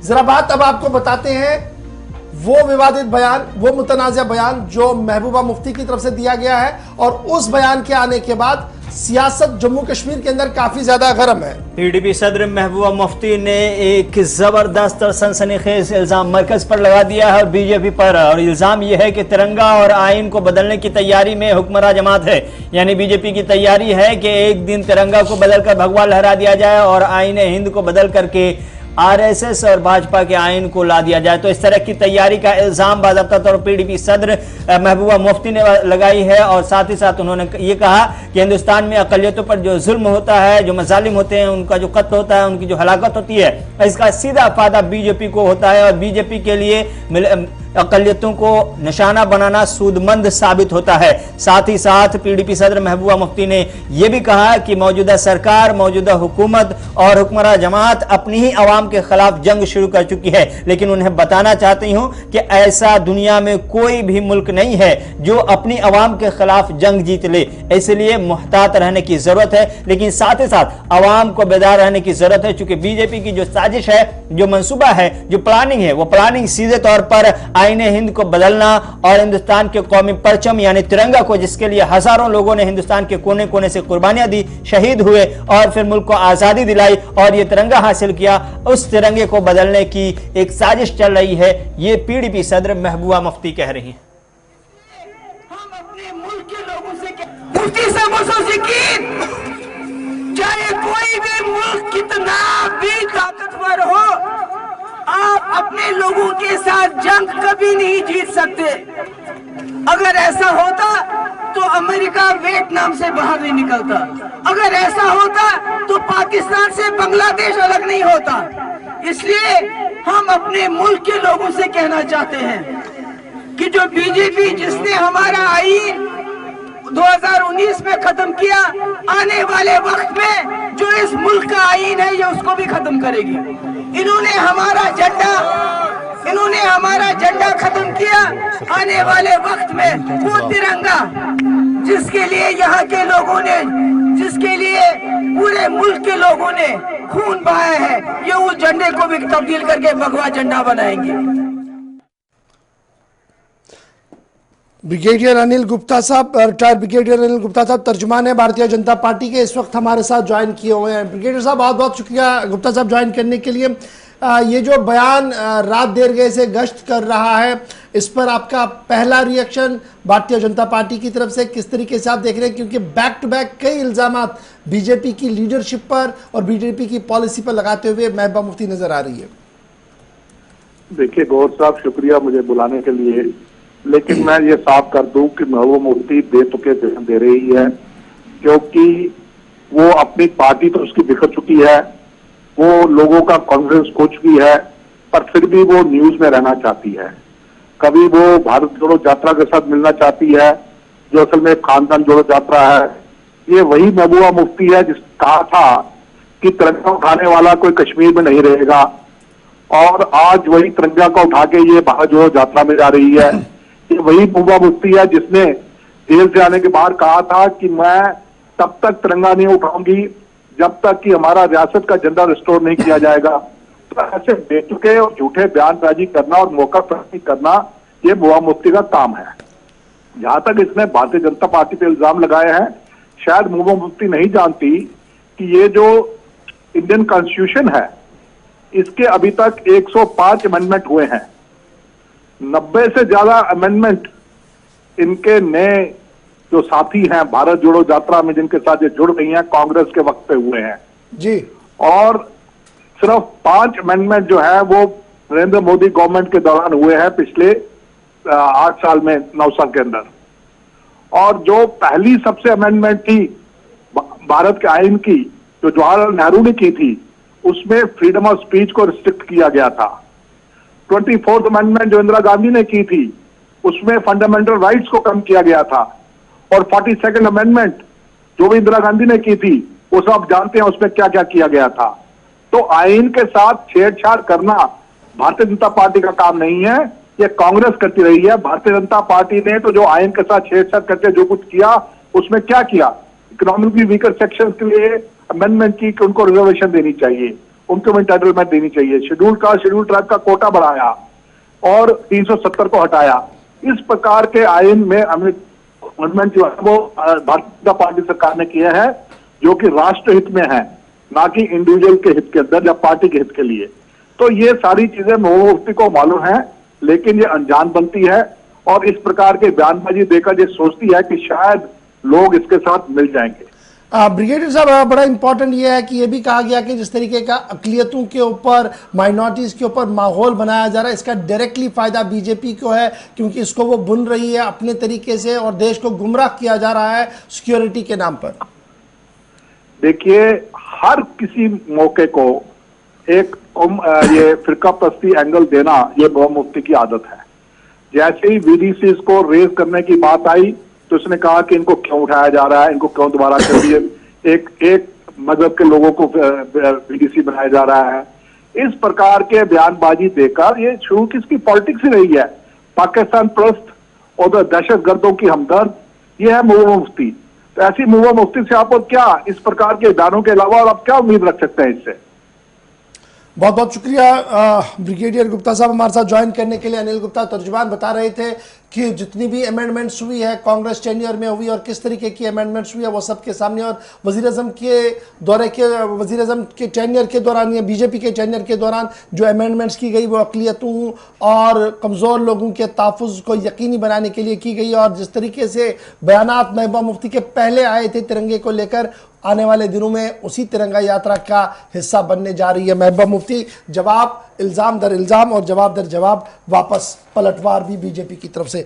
जरा बात अब आपको बताते हैं वो विवादित बयान, वो मुतनाज़ा बयान जो महबूबा मुफ्ती की तरफ से दिया गया है, और उस बयान के आने के बाद सियासत जम्मू कश्मीर के अंदर काफी ज्यादा गर्म है। पीडीपी सदर महबूबा मुफ्ती ने एक जबरदस्त और सनसनीखेज इल्जाम मरकज पर लगा दिया है और बीजेपी पर, और इल्जाम यह है कि तिरंगा और आइन को बदलने की तैयारी में हुक्मरान जमात है। यानी बीजेपी की तैयारी है कि एक दिन तिरंगा को बदलकर भगवा लहरा दिया जाए और आइन हिंद को बदल करके आरएसएस और भाजपा के आइन को ला दिया जाए। तो इस तरह की तैयारी का इल्जाम बाज़ाब्ता तौर पर पीडीपी सदर महबूबा मुफ्ती ने लगाई है, और साथ ही साथ उन्होंने ये कहा कि हिंदुस्तान में अक़लियतों पर जो जुल्म होता है, जो मज़ालिम होते हैं, उनका जो कत्ल होता है, उनकी जो हलाकत होती है, इसका सीधा फायदा बीजेपी को होता है, और बीजेपी के लिए अक़लियतों को निशाना बनाना सूदमंद साबित होता है। साथ ही साथ पीडीपी सदर महबूबा मुफ्ती ने यह भी कहा कि मौजूदा सरकार, मौजूदा हुकूमत और हुक्मरान जमात अपनी ही आवाम के खिलाफ जंग शुरू कर चुकी है, लेकिन उन्हें बताना चाहती हूं कि ऐसा दुनिया में कोई भी मुल्क नहीं है जो अपनी आवाम के खिलाफ जंग जीत ले। इसलिए मुहतात रहने की जरूरत है, लेकिन साथ ही साथ आवाम को बेदार रहने की जरूरत है, चूंकि बीजेपी की जो साजिश है, जो मंसूबा है, जो प्लानिंग है, वो प्लानिंग सीधे तौर पर आईने हिंद को बदलना और हिंदुस्तान के कौमी परचम यानी तिरंगा को, जिसके लिए हजारों लोगों ने हिंदुस्तान के कोने कोने से कुर्बानियां दी, शहीद हुए और फिर मुल्क को आजादी दिलाई और ये तिरंगा हासिल किया, उस तिरंगे को बदलने की एक साजिश चल रही है। ये पीडीपी सदर महबूबा मुफ्ती कह रही हैं। हम अपने मुल्क के लोगों से मुफ्ती साहब चाहे कोई भी मुल्क कितना भी ताकतवर हो, आप अपने लोगों के साथ जंग कभी नहीं जीत सकते। अगर ऐसा होता तो अमेरिका वियतनाम से बाहर नहीं निकलता, अगर ऐसा होता तो पाकिस्तान से बांग्लादेश अलग नहीं होता। इसलिए हम अपने मुल्क के लोगों से कहना चाहते हैं कि जो बीजेपी जिसने हमारा आईन 2019 में खत्म किया, आने वाले वक्त में जो इस मुल्क का आईन है ये उसको भी खत्म करेगी। इन्होंने हमारा झंडा खत्म किया, आने वाले वक्त में वो तिरंगा जिसके लिए यहाँ के लोगों ने, जिसके लिए पूरे मुल्क के लोगों ने खून बहाया है, ये उस झंडे को भी तब्दील करके भगवा झंडा बनाएंगे। ब्रिगेडियर अनिल गुप्ता साहब, रिटायर्ड ब्रिगेडियर अनिल गुप्ता साहब तर्जुमान है भारतीय जनता पार्टी के, इस वक्त हमारे साथ ज्वाइन किए हुए हैं। ब्रिगेडियर साहब बहुत बहुत शुक्रिया गुप्ता साहब ज्वाइन करने के लिए। ये जो बयान रात देर गए से गश्त कर रहा है, इस पर आपका पहला रिएक्शन भारतीय जनता पार्टी की तरफ से किस तरीके से आप देख रहे हैं, क्योंकि बैक टू बैक कई इल्जामात बीजेपी की लीडरशिप पर और बीजेपी की पॉलिसी पर लगाते हुए महबूबा मुफ्ती नजर आ रही है। देखिए गौर साहब, शुक्रिया मुझे बुलाने के लिए, लेकिन मैं ये साफ कर दूं कि महबूबा मुफ्ती बेतुके बयान दे रही है, क्योंकि वो अपनी पार्टी तो उसकी बिखर चुकी है, वो लोगों का कॉन्फिडेंस खो चुकी है, पर फिर भी वो न्यूज में रहना चाहती है। कभी वो भारत जोड़ो यात्रा के साथ मिलना चाहती है, जो असल में खानदान जोड़ो यात्रा है। ये वही महबूबा मुफ्ती है जिस कहा था कि तिरंगा उठाने वाला कोई कश्मीर में नहीं रहेगा, और आज वही तिरंगा को उठा के ये भारत जोड़ो यात्रा में जा रही है। ये वही महबूबा मुफ्ती है जिसने जेल से आने के बाद कहा था कि मैं तब तक तिरंगा नहीं उठाऊंगी जब तक कि हमारा रियासत का झंडा रिस्टोर नहीं किया जाएगा। तो ऐसे बेतुके और झूठे बयानबाजी करना और मौका प्रस्ती करना ये महबूबा मुफ्ती का काम है। जहां तक इसने भारतीय जनता पार्टी पे इल्जाम लगाए हैं, शायद महबूबा मुफ्ती नहीं जानती कि ये जो इंडियन कॉन्स्टिट्यूशन है इसके अभी तक 105 अमेंडमेंट हुए हैं। 90 से ज्यादा अमेंडमेंट इनके नए जो साथी हैं भारत जोड़ो यात्रा में जिनके साथ ये जुड़ रही हैं कांग्रेस के वक्त पे हुए हैं जी, और सिर्फ 5 अमेंडमेंट जो है वो नरेंद्र मोदी गवर्नमेंट के दौरान हुए हैं पिछले 8 साल में, 9 साल के अंदर। और जो पहली सबसे अमेंडमेंट थी भारत के आइन की, जो जवाहरलाल नेहरू ने की थी, उसमें फ्रीडम ऑफ स्पीच को रिस्ट्रिक्ट किया गया था। 24th अमेंडमेंट जो इंदिरा गांधी ने की थी, उसमें फंडामेंटल राइट्स को कम किया गया था। और 42nd अमेंडमेंट जो भी इंदिरा गांधी ने की थी, वो सब जानते हैं उसमें क्या क्या किया गया था। तो आइन के साथ छेड़छाड़ करना भारतीय जनता पार्टी का काम नहीं है, ये कांग्रेस करती रही है। भारतीय जनता पार्टी ने तो जो आइन के साथ छेड़छाड़ करके जो कुछ किया, उसमें क्या किया, इकोनॉमिकली वीकर सेक्शन के लिए अमेंडमेंट की कि उनको रिजर्वेशन देनी चाहिए, उनको भी एंटाइटलमेंट देनी चाहिए। शेड्यूल ट्राइब का कोटा बढ़ाया और 370 को हटाया। इस प्रकार के आयन में अमेंडमेंट जो है वो भारतीय जनता पार्टी सरकार ने किया है, जो कि राष्ट्र हित में है, ना कि इंडिविजुअल के हित के अंदर या पार्टी के हित के लिए। तो ये सारी चीजें महबूबा मुफ्ती को मालूम है, लेकिन ये अनजान बनती है और इस प्रकार के बयानबाजी देकर ये सोचती है कि शायद लोग इसके साथ मिल जाएंगे। ब्रिगेडियर साहब, बड़ा इंपॉर्टेंट ये है कि ये भी कहा गया कि जिस तरीके का अकलियतों के ऊपर, माइनॉरिटीज के ऊपर माहौल बनाया जा रहा है, इसका डायरेक्टली फायदा बीजेपी को है, क्योंकि इसको वो बुन रही है अपने तरीके से और देश को गुमराह किया जा रहा है सिक्योरिटी के नाम पर। देखिए, हर किसी मौके को एक ये फिरका परस्ती एंगल देना, ये महबूबा मुफ्ती की आदत है। जैसे ही वीडीसी को रेज करने की बात आई तो उसने कहा कि इनको क्यों उठाया जा रहा है, इनको क्यों दोबारा कर दिए, एक मजहब के लोगों को वीडीसी बनाया जा रहा है। इस प्रकार के बयानबाजी देकर ये शुरू किसकी पॉलिटिक्स ही रही है, पाकिस्तान प्रस्त और दहशतगर्दों की हमदर्द, ये है महबूबा मुफ्ती। तो ऐसी महबूबा मुफ्ती से आप और क्या इस प्रकार के बयानों के अलावा और आप क्या उम्मीद रख सकते हैं इससे। बहुत बहुत शुक्रिया ब्रिगेडियर गुप्ता साहब हमारे साथ ज्वाइन करने के लिए। अनिल गुप्ता तर्जुमान बता रहे थे कि जितनी भी अमेंडमेंट्स हुई है कांग्रेस टेन्योर में हुई और किस तरीके की अमेंडमेंट्स हुई है वो सबके सामने, और वज़ीर-ए-आज़म के टेन्योर के दौरान या बीजेपी के टेन्योर के दौरान जो अमेंडमेंट्स की गई वो अक़लियतों और कमज़ोर लोगों के तहफ़्फ़ुज़ को यकीनी बनाने के लिए की गई। और जिस तरीके से बयानात महबूबा मुफ्ती के पहले आए थे तिरंगे को लेकर, आने वाले दिनों में उसी तिरंगा यात्रा का हिस्सा बनने जा रही है महबूबा मुफ्ती। जवाब, इल्ज़ाम दर इल्ज़ाम और जवाब दर जवाब, वापस पलटवार भी बीजेपी की तरफ से।